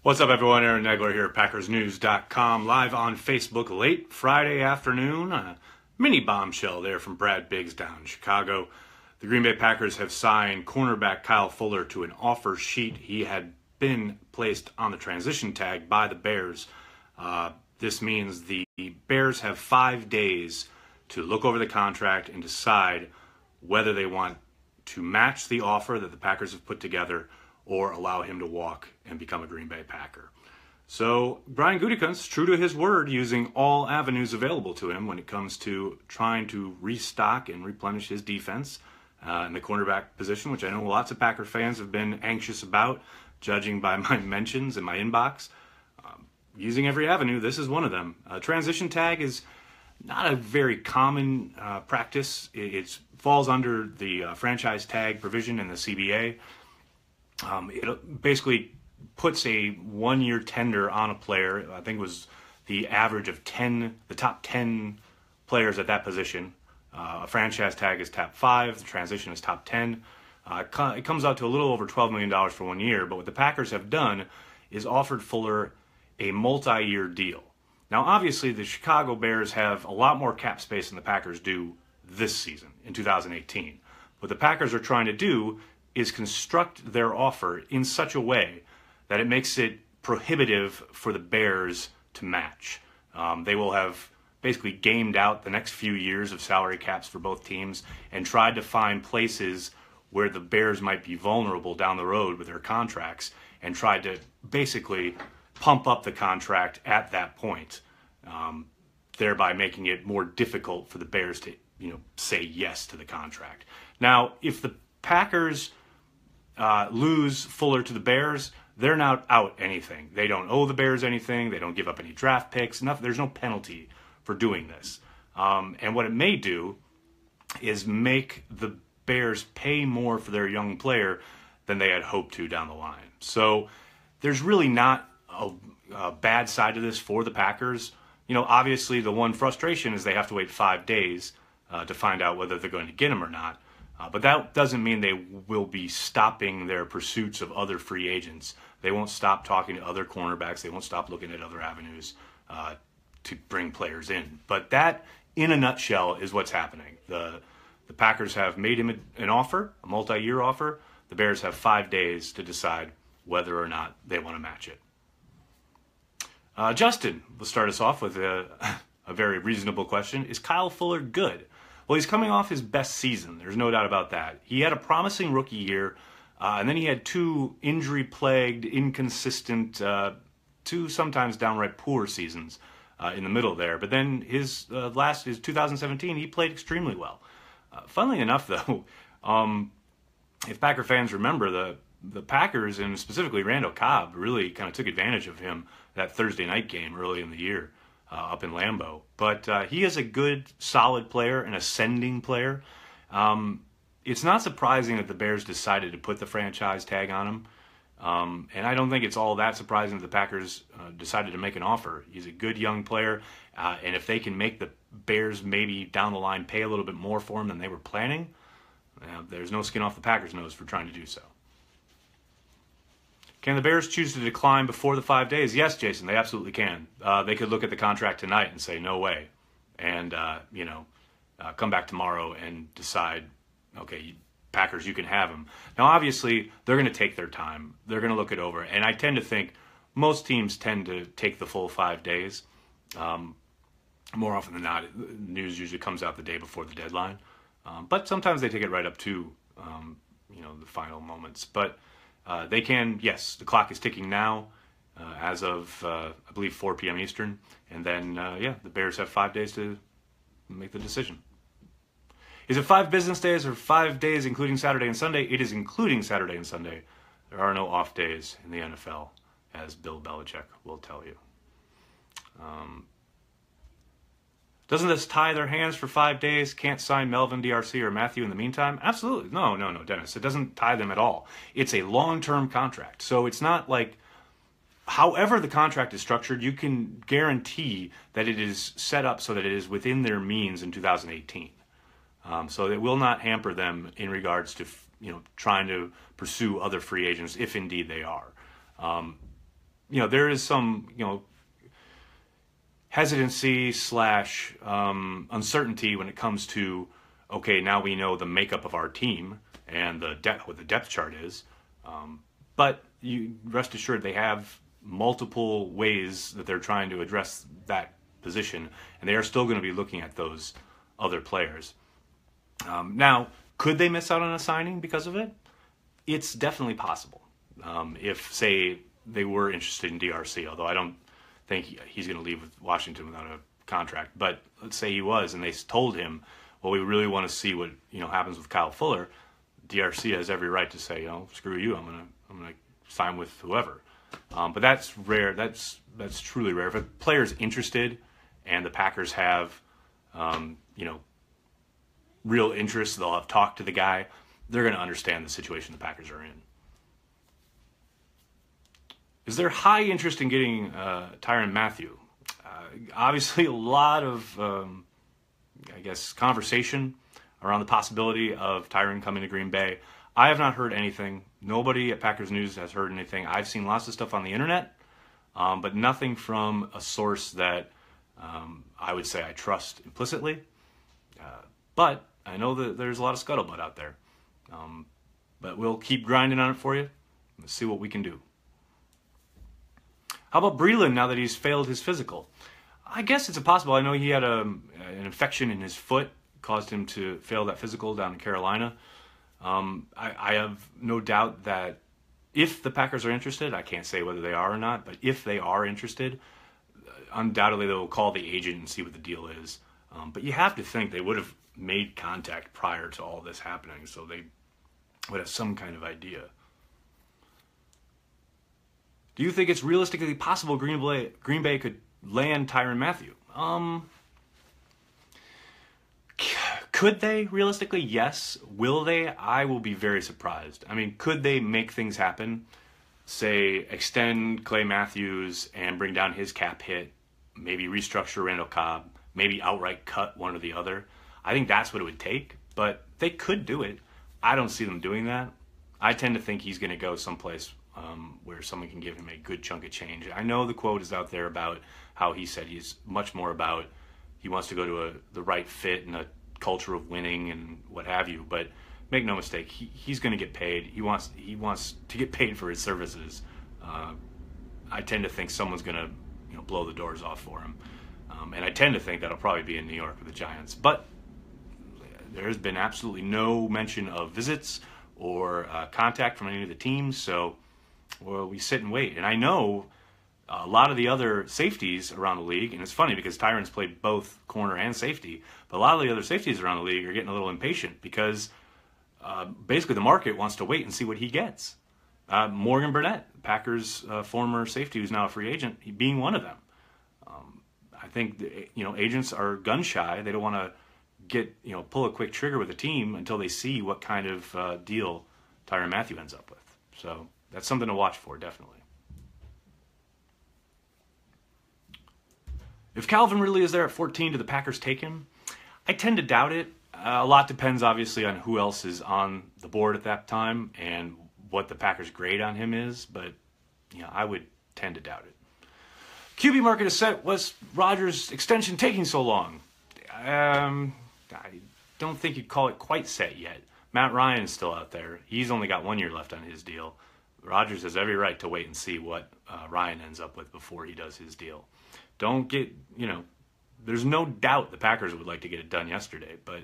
What's up, everyone? Aaron Nagler here, PackersNews.com, live on Facebook late Friday afternoon. A mini bombshell there from Brad Biggs down in Chicago. The Green Bay Packers have signed cornerback Kyle Fuller to an offer sheet. He had been placed on the transition tag by the Bears. This means the Bears have 5 days to look over the contract and decide whether they want to match the offer that the Packers have put together or allow him to walk and become a Green Bay Packer. So Brian Gutekunst, true to his word, using all avenues available to him when it comes to trying to restock and replenish his defense in the cornerback position, which I know lots of Packer fans have been anxious about, judging by my mentions in my inbox. Using every avenue, this is one of them. Transition tag is not a very common practice. It falls under the franchise tag provision in the CBA. It basically puts a one-year tender on a player. I think it was the average of the top 10 players at that position. A franchise tag is top 5. The transition is top 10. It comes out to a little over $12 million for 1 year. But what the Packers have done is offered Fuller a multi-year deal. Now, obviously, the Chicago Bears have a lot more cap space than the Packers do this season, in 2018. What the Packers are trying to do is construct their offer in such a way that it makes it prohibitive for the Bears to match. They will have basically gamed out the next few years of salary caps for both teams and tried to find places where the Bears might be vulnerable down the road with their contracts and tried to basically pump up the contract at that point, thereby making it more difficult for the Bears to, say yes to the contract. Now, if the Packers lose Fuller to the Bears, they're not out anything. They don't owe the Bears anything. They don't give up any draft picks. There's no penalty for doing this. And what it may do is make the Bears pay more for their young player than they had hoped to down the line. So there's really not a bad side to this for the Packers. Obviously the one frustration is they have to wait 5 days to find out whether they're going to get him or not. But that doesn't mean they will be stopping their pursuits of other free agents. They won't stop talking to other cornerbacks. They won't stop looking at other avenues to bring players in. But that, in a nutshell, is what's happening. The Packers have made him an offer, a multi-year offer. The Bears have 5 days to decide whether or not they want to match it. Justin will start us off with a very reasonable question. Is Kyle Fuller good? Well, he's coming off his best season. There's no doubt about that. He had a promising rookie year, and then he had 2 injury-plagued, inconsistent, 2 sometimes downright poor seasons in the middle there. But then his 2017, he played extremely well. Funnily enough, though, if Packer fans remember, the Packers, and specifically Randall Cobb, really kind of took advantage of him that Thursday night game early in the year. Up in Lambeau. But he is a good, solid player, an ascending player. It's not surprising that the Bears decided to put the franchise tag on him. And I don't think it's all that surprising that the Packers decided to make an offer. He's a good young player. And if they can make the Bears maybe down the line pay a little bit more for him than they were planning, there's no skin off the Packers' nose for trying to do so. Can the Bears choose to decline before the 5 days? Yes, Jason, they absolutely can. They could look at the contract tonight and say, no way. And, come back tomorrow and decide, okay, Packers, you can have him. Now, obviously, they're going to take their time. They're going to look it over. And I tend to think most teams tend to take the full 5 days. More often than not, news usually comes out the day before the deadline. But sometimes they take it right up to, the final moments. But they can, yes, the clock is ticking now as of, I believe, 4 p.m. Eastern. And then, the Bears have 5 days to make the decision. Is it 5 business days or 5 days including Saturday and Sunday? It is including Saturday and Sunday. There are no off days in the NFL, as Bill Belichick will tell you. Doesn't this tie their hands for 5 days? Can't sign Melvin, DRC, or Mathieu in the meantime? Absolutely. No, Dennis. It doesn't tie them at all. It's a long-term contract. So it's not like, however the contract is structured, you can guarantee that it is set up so that it is within their means in 2018. So it will not hamper them in regards to, trying to pursue other free agents, if indeed they are. there is some, hesitancy slash uncertainty when it comes to, okay, now we know the makeup of our team and what the depth chart is. But you rest assured they have multiple ways that they're trying to address that position, and they are still going to be looking at those other players. Now, could they miss out on a signing because of it? It's definitely possible. If, say, they were interested in DRC, although I don't think he's going to leave with Washington without a contract. But let's say he was, and they told him, well, we really want to see what happens with Kyle Fuller. DRC has every right to say, screw you, I'm gonna sign with whoever. But that's rare. That's truly rare. If a player's interested and the Packers have, real interest, they'll have talked to the guy. They're going to understand the situation the Packers are in. Is there high interest in getting Tyrann Mathieu? Obviously, a lot of, conversation around the possibility of Tyrann coming to Green Bay. I have not heard anything. Nobody at Packers News has heard anything. I've seen lots of stuff on the internet, but nothing from a source that I would say I trust implicitly. But I know that there's a lot of scuttlebutt out there. But we'll keep grinding on it for you. Let's see what we can do. How about Breeland now that he's failed his physical? I guess it's possible. I know he had an infection in his foot, caused him to fail that physical down in Carolina. I have no doubt that if the Packers are interested, I can't say whether they are or not, but if they are interested, undoubtedly they'll call the agent and see what the deal is. But you have to think they would have made contact prior to all this happening, so they would have some kind of idea. Do you think it's realistically possible Green Bay could land Tyrann Mathieu? Could they realistically? Yes. Will they? I will be very surprised. I mean, could they make things happen? Say, extend Clay Matthews and bring down his cap hit, maybe restructure Randall Cobb, maybe outright cut one or the other. I think that's what it would take, but they could do it. I don't see them doing that. I tend to think he's going to go someplace where someone can give him a good chunk of change. I know the quote is out there about how he said he's much more about he wants to go to the right fit and a culture of winning and what have you, but make no mistake, he's going to get paid. He wants to get paid for his services. I tend to think someone's going to blow the doors off for him, and I tend to think that'll probably be in New York with the Giants. But there has been absolutely no mention of visits or contact from any of the teams, so we sit and wait. And I know a lot of the other safeties around the league, and it's funny because Tyrann's played both corner and safety, but a lot of the other safeties around the league are getting a little impatient because basically the market wants to wait and see what he gets. Morgan Burnett, Packers former safety who's now a free agent, he being one of them. I think agents are gun shy. They don't want to pull a quick trigger with a team until they see what kind of deal Tyrann Mathieu ends up with. So that's something to watch for, definitely. If Calvin Ridley is there at 14, do the Packers take him? I tend to doubt it. A lot depends, obviously, on who else is on the board at that time and what the Packers' grade on him is, but I would tend to doubt it. QB market is set. Was Rodgers' extension taking so long? I don't think you'd call it quite set yet. Matt Ryan is still out there. He's only got 1 year left on his deal. Rodgers has every right to wait and see what Ryan ends up with before he does his deal. Don't get, there's no doubt the Packers would like to get it done yesterday, but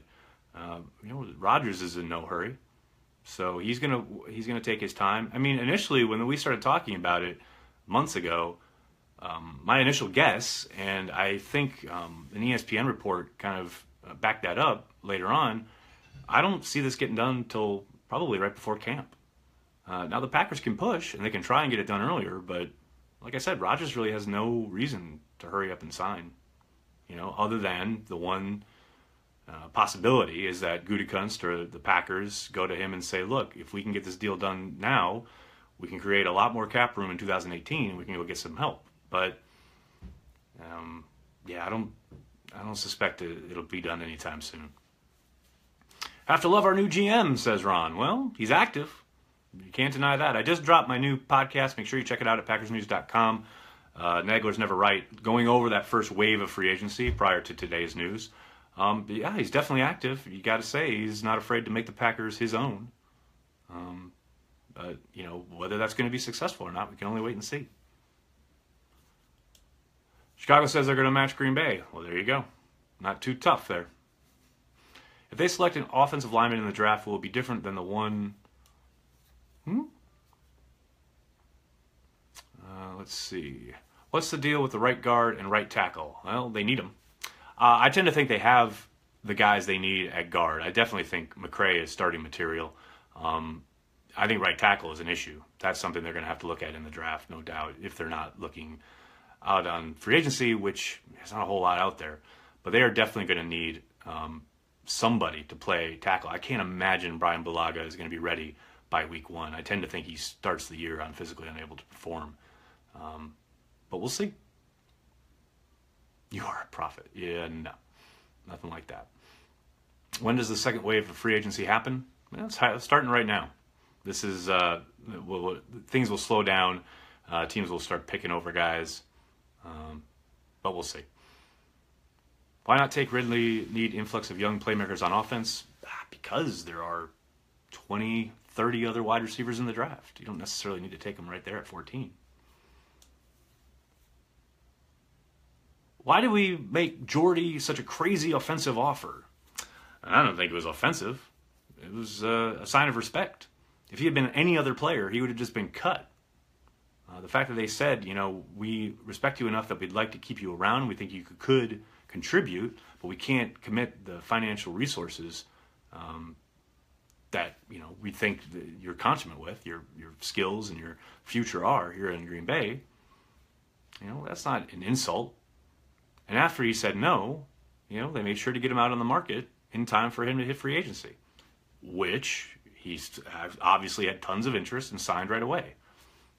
Rodgers is in no hurry, so he's gonna take his time. I mean, initially when we started talking about it months ago, my initial guess, and I think an ESPN report kind of backed that up later on, I don't see this getting done until probably right before camp. Now the Packers can push and they can try and get it done earlier, but like I said, Rodgers really has no reason to hurry up and sign, other than the one possibility is that Gutekunst or the Packers go to him and say, look, if we can get this deal done now, we can create a lot more cap room in 2018 and we can go get some help. But I don't suspect it'll be done anytime soon. Have to love our new GM, says Ron. Well, he's active. You can't deny that. I just dropped my new podcast. Make sure you check it out at packersnews.com. Nagler's Never Right, going over that first wave of free agency prior to today's news. But yeah, he's definitely active. You got to say he's not afraid to make the Packers his own. But, you know, whether that's going to be successful or not, we can only wait and see. Chicago says they're going to match Green Bay. Well, there you go. Not too tough there. If they select an offensive lineman in the draft, will it be different than the one... Let's see. What's the deal with the right guard and right tackle? Well, they need them. I tend to think they have the guys they need at guard. I definitely think McCray is starting material. I think right tackle is an issue. That's something they're going to have to look at in the draft, no doubt, if they're not looking out on free agency, which there's not a whole lot out there. But they are definitely going to need somebody to play tackle. I can't imagine Brian Bulaga is going to be ready by week 1. I tend to think he starts the year on physically unable to perform. But we'll see. You are a prophet. Yeah, no. Nothing like that. When does the second wave of free agency happen? Well, it's starting right now. This is, things will slow down. Teams will start picking over guys. But we'll see. Why not take Ridley? Need influx of young playmakers on offense? Because there are 20, 30 other wide receivers in the draft. You don't necessarily need to take them right there at 14. Why did we make Jordy such a crazy offensive offer? I don't think it was offensive. It was a sign of respect. If he had been any other player, he would have just been cut. The fact that they said, you know, we respect you enough that we'd like to keep you around. We think you could contribute, but we can't commit the financial resources that, you know, we think that you're consummate with, your skills and your future are here in Green Bay. You know, that's not an insult. And after he said no, you know, they made sure to get him out on the market in time for him to hit free agency, which he's obviously had tons of interest and signed right away.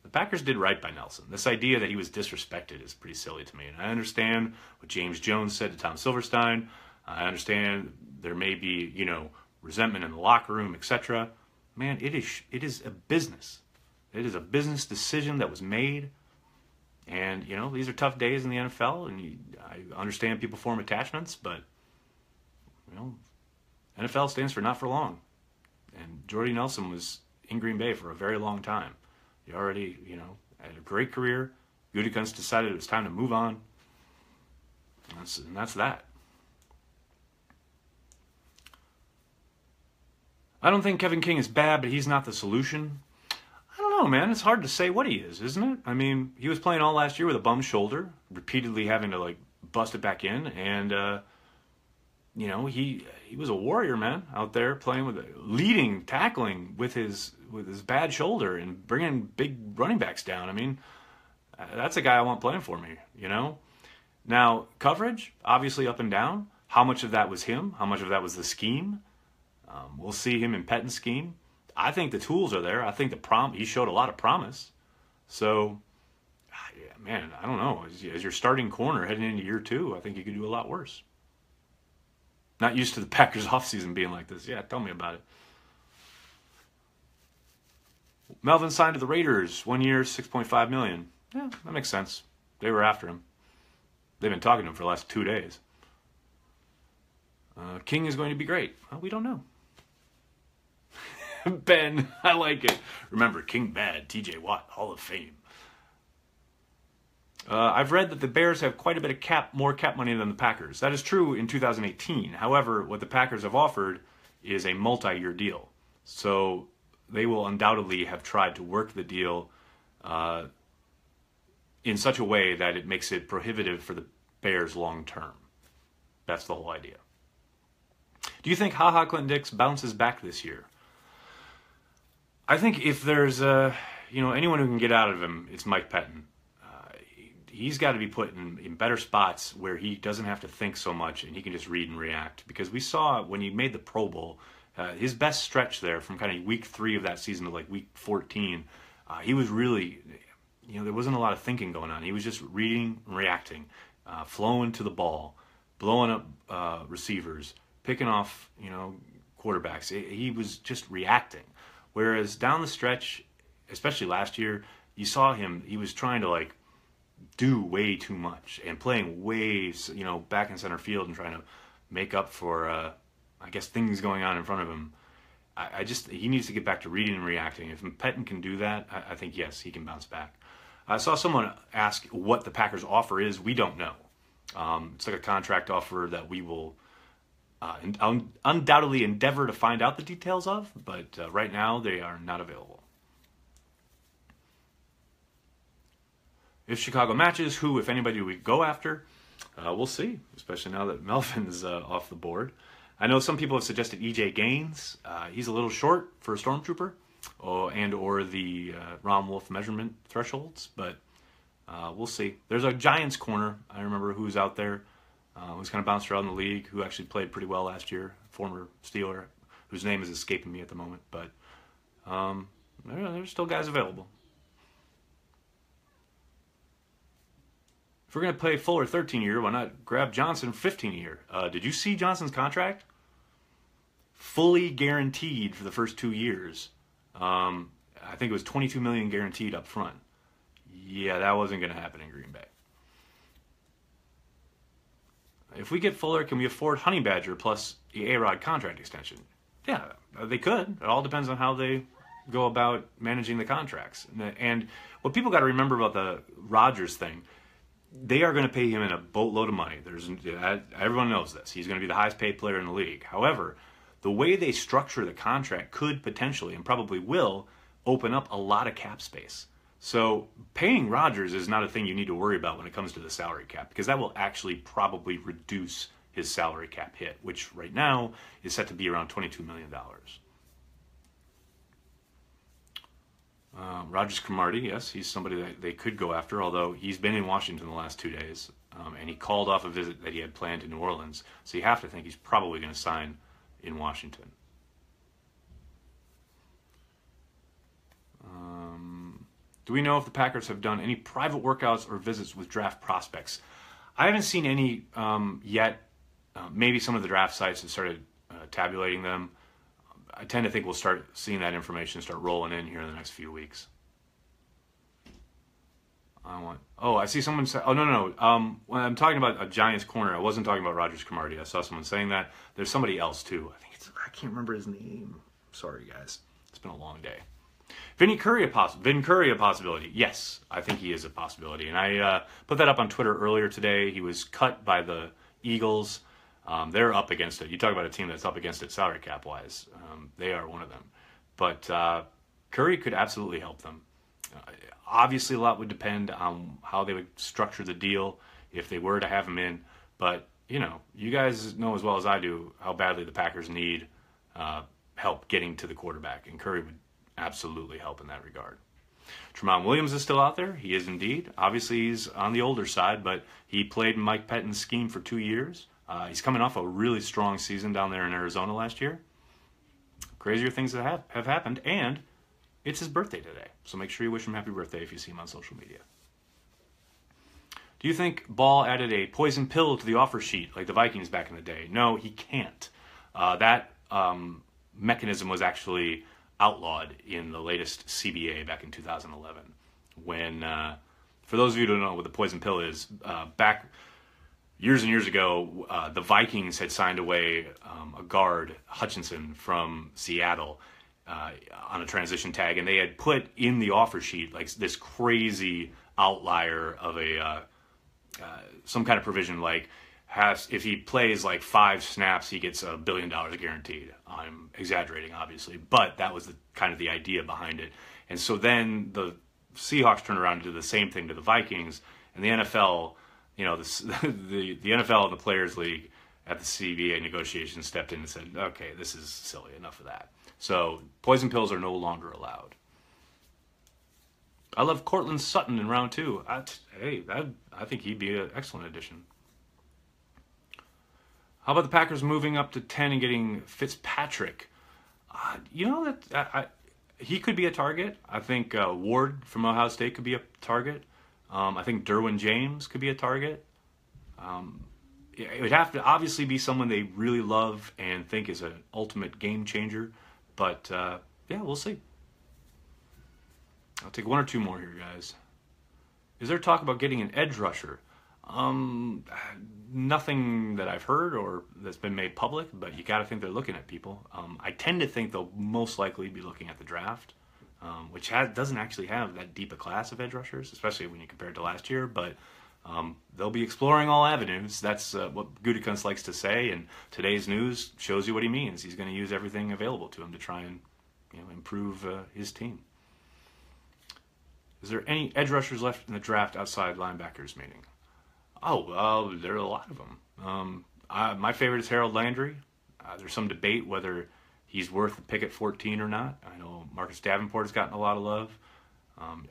The Packers did right by Nelson. This idea that he was disrespected is pretty silly to me. And I understand what James Jones said to Tom Silverstein. I understand there may be, you know, resentment in the locker room, etc. Man, it is a business. It is a business decision that was made. And, you know, these are tough days in the NFL, and I understand people form attachments, but, you know, NFL stands for not for long. And Jordy Nelson was in Green Bay for a very long time. He already, you know, had a great career. Gutekunst decided it was time to move on. And that's that. I don't think Kevin King is bad, but he's not the solution. I don't know, man. It's hard to say what he is, isn't it? I mean, he was playing all last year with a bum shoulder, repeatedly having to, like, bust it back in. And, you know, he was a warrior, man, out there playing with, leading, tackling with his bad shoulder and bringing big running backs down. I mean, that's a guy I want playing for me, you know? Now, coverage, obviously up and down. How much of that was him? How much of that was the scheme? We'll see him in Pettine's scheme. I think the tools are there. I think he showed a lot of promise. So, man, I don't know. As your starting corner heading into year 2, I think you could do a lot worse. Not used to the Packers offseason being like this. Yeah, tell me about it. Melvin signed to the Raiders. 1 year, $6.5 million. Yeah, that makes sense. They were after him. They've been talking to him for the last 2 days. King is going to be great. Well, we don't know. Ben, I like it. Remember, King bad, TJ Watt, Hall of Fame. I've read that the Bears have quite a bit of more cap money than the Packers. That is true in 2018. However, what the Packers have offered is a multi-year deal. So they will undoubtedly have tried to work the deal in such a way that it makes it prohibitive for the Bears long term. That's the whole idea. Do you think HaHa Clinton-Dix bounces back this year? I think if there's anyone who can get out of him, it's Mike Pettin. He's got to be put in better spots where he doesn't have to think so much and he can just read and react. Because we saw when he made the Pro Bowl, his best stretch there from kind of week 3 of that season to like week 14, he was really, there wasn't a lot of thinking going on. He was just reading and reacting, flowing to the ball, blowing up receivers, picking off, quarterbacks. He was just reacting. Whereas down the stretch, especially last year, you saw he was trying to like do way too much and playing way, back in center field and trying to make up for, I guess, things going on in front of him. He needs to get back to reading and reacting. If Pettin can do that, I think, yes, he can bounce back. I saw someone ask what the Packers' offer is. We don't know. It's like a contract offer that we will undoubtedly endeavor to find out the details of, but right now they are not available. If Chicago matches, who, if anybody, do we go after? We'll see, especially now that Melvin is off the board. I know some people have suggested E.J. Gaines. He's a little short for a Stormtrooper, or the Rom Wolf measurement thresholds, but we'll see. There's a Giants corner, I remember, who's out there, who's kind of bounced around the league, who actually played pretty well last year, former Steeler, whose name is escaping me at the moment, but there's still guys available. If we're going to pay Fuller 13-year, why not grab Johnson 15-year? Did you see Johnson's contract? Fully guaranteed for the first 2 years. I think it was $22 million guaranteed up front. Yeah, that wasn't going to happen in Green Bay. If we get Fuller, can we afford Honey Badger plus the A-Rod contract extension? Yeah, they could. It all depends on how they go about managing the contracts. And what people got to remember about the Rodgers thing, they are going to pay him in a boatload of money. Everyone knows this. He's going to be the highest paid player in the league. However, the way they structure the contract could potentially, and probably will, open up a lot of cap space. So paying Rodgers is not a thing you need to worry about when it comes to the salary cap, because that will actually probably reduce his salary cap hit, which right now is set to be around $22 million. Rodgers Cromartie, yes, he's somebody that they could go after, although he's been in Washington the last 2 days, and he called off a visit that he had planned to New Orleans, so you have to think he's probably going to sign in Washington. Do we know if the Packers have done any private workouts or visits with draft prospects? I haven't seen any yet. Maybe some of the draft sites have started tabulating them. I tend to think we'll start seeing that information start rolling in here in the next few weeks. I see someone say, no. When I'm talking about a Giants corner, I wasn't talking about Rodgers Cromartie. I saw someone saying that. There's somebody else too. I can't remember his name. Sorry, guys. It's been a long day. Vin Curry a possibility? Yes, I think he is a possibility. And I put that up on Twitter earlier today. He was cut by the Eagles. They're up against it. You talk about a team that's up against it salary cap wise. They are one of them. But Curry could absolutely help them. Obviously, a lot would depend on how they would structure the deal if they were to have him in. But, you guys know as well as I do how badly the Packers need help getting to the quarterback. And Curry would absolutely help in that regard. Tramon Williams is still out there. He is indeed. Obviously, he's on the older side, but he played Mike Pettin's scheme for 2 years. He's coming off a really strong season down there in Arizona last year. Crazier things that have happened, and it's his birthday today. So make sure you wish him happy birthday if you see him on social media. Do you think Ball added a poison pill to the offer sheet like the Vikings back in the day? No, he can't. That mechanism was actually outlawed in the latest CBA back in 2011. When, for those of you who don't know what the poison pill is, back years and years ago, the Vikings had signed away a guard, Hutchinson, from Seattle on a transition tag, and they had put in the offer sheet like this crazy outlier of a some kind of provision like if he plays like 5 snaps, he gets $1 billion guaranteed. I'm exaggerating, obviously, but that was kind of the idea behind it. And so then the Seahawks turned around and did the same thing to the Vikings, and the NFL, the NFL and the Players League at the CBA negotiations stepped in and said, okay, this is silly, enough of that. So poison pills are no longer allowed. I love Cortland Sutton in round 2. I think he'd be an excellent addition. How about the Packers moving up to 10 and getting Fitzpatrick? He could be a target. I think Ward from Ohio State could be a target. I think Derwin James could be a target. It would have to obviously be someone they really love and think is an ultimate game changer. But, yeah, we'll see. I'll take one or two more here, guys. Is there talk about getting an edge rusher? Nothing that I've heard or that's been made public, but you got to think they're looking at people. I tend to think they'll most likely be looking at the draft, which doesn't actually have that deep a class of edge rushers, especially when you compare it to last year, but they'll be exploring all avenues. That's what Gutekunst likes to say, and today's news shows you what he means. He's going to use everything available to him to try and improve his team. Is there any edge rushers left in the draft outside linebackers meeting? Oh, there are a lot of them. My favorite is Harold Landry. There's some debate whether he's worth the pick at 14 or not. I know Marcus Davenport has gotten a lot of love.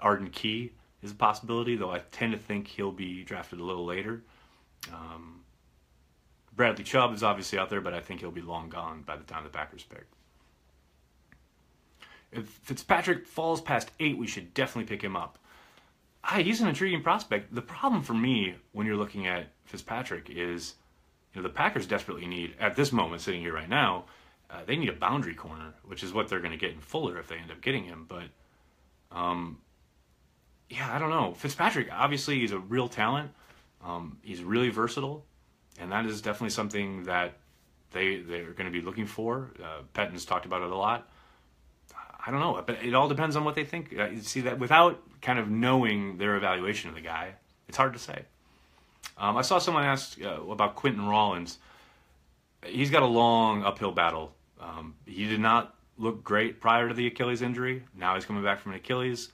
Arden Key is a possibility, though I tend to think he'll be drafted a little later. Bradley Chubb is obviously out there, but I think he'll be long gone by the time the Packers pick. If Fitzpatrick falls past 8, we should definitely pick him up. He's an intriguing prospect. The problem for me when you're looking at Fitzpatrick is, the Packers desperately need, at this moment, sitting here right now, they need a boundary corner, which is what they're going to get in Fuller if they end up getting him. But, I don't know. Fitzpatrick, obviously, he's a real talent. He's really versatile, and that is definitely something that they're going to be looking for. Pettin's talked about it a lot. I don't know, but it all depends on what they think. You see that without kind of knowing their evaluation of the guy, it's hard to say. I saw someone ask about Quentin Rollins. He's got a long uphill battle. He did not look great prior to the Achilles injury. Now he's coming back from an Achilles.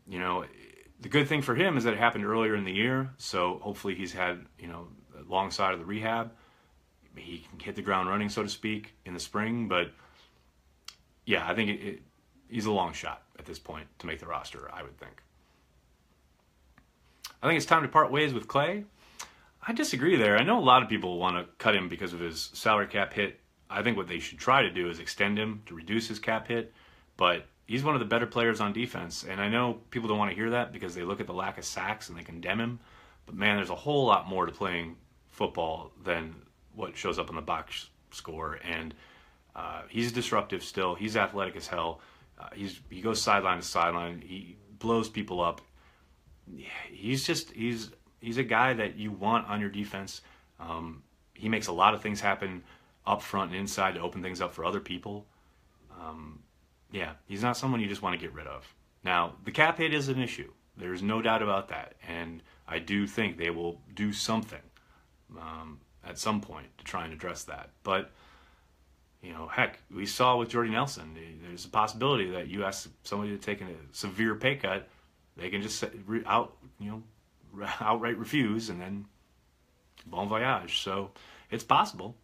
The good thing for him is that it happened earlier in the year, so hopefully he's had, a long side of the rehab. He can hit the ground running, so to speak, in the spring, but yeah, I think he's a long shot at this point to make the roster, I would think. I think it's time to part ways with Clay. I disagree there. I know a lot of people want to cut him because of his salary cap hit. I think what they should try to do is extend him to reduce his cap hit, but he's one of the better players on defense, and I know people don't want to hear that because they look at the lack of sacks and they condemn him, but man, there's a whole lot more to playing football than what shows up on the box score, and he's disruptive still. He's athletic as hell. He goes sideline to sideline. He blows people up. He's a guy that you want on your defense. He makes a lot of things happen up front and inside to open things up for other people. He's not someone you just want to get rid of. Now, the cap hit is an issue. There's no doubt about that. And I do think they will do something at some point to try and address that. But heck, we saw with Jordy Nelson, there's a possibility that you ask somebody to take a severe pay cut, they can just outright refuse, and then bon voyage. So it's possible.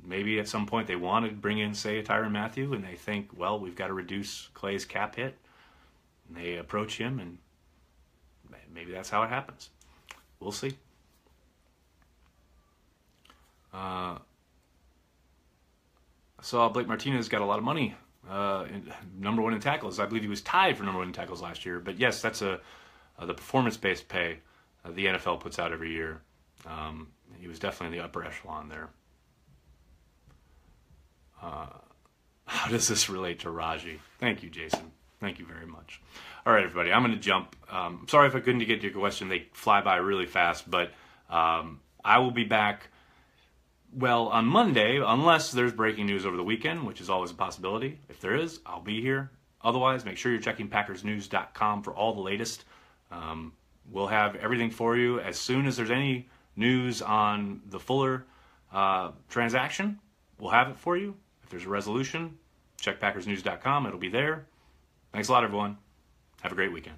Maybe at some point they want to bring in, say, a Tyrann Mathieu, and they think, well, we've got to reduce Clay's cap hit. And they approach him, and maybe that's how it happens. We'll see. I saw Blake Martinez got a lot of money, number one in tackles. I believe he was tied for number one in tackles last year. But yes, that's the performance-based pay the NFL puts out every year. He was definitely in the upper echelon there. How does this relate to Raji? Thank you, Jason. Thank you very much. All right, everybody, I'm going to jump. Sorry if I couldn't get to your question. They fly by really fast, but I will be back, on Monday, unless there's breaking news over the weekend, which is always a possibility. If there is, I'll be here. Otherwise, make sure you're checking PackersNews.com for all the latest. We'll have everything for you as soon as there's any news on the Fuller transaction. We'll have it for you. If there's a resolution, check PackersNews.com. It'll be there. Thanks a lot, everyone. Have a great weekend.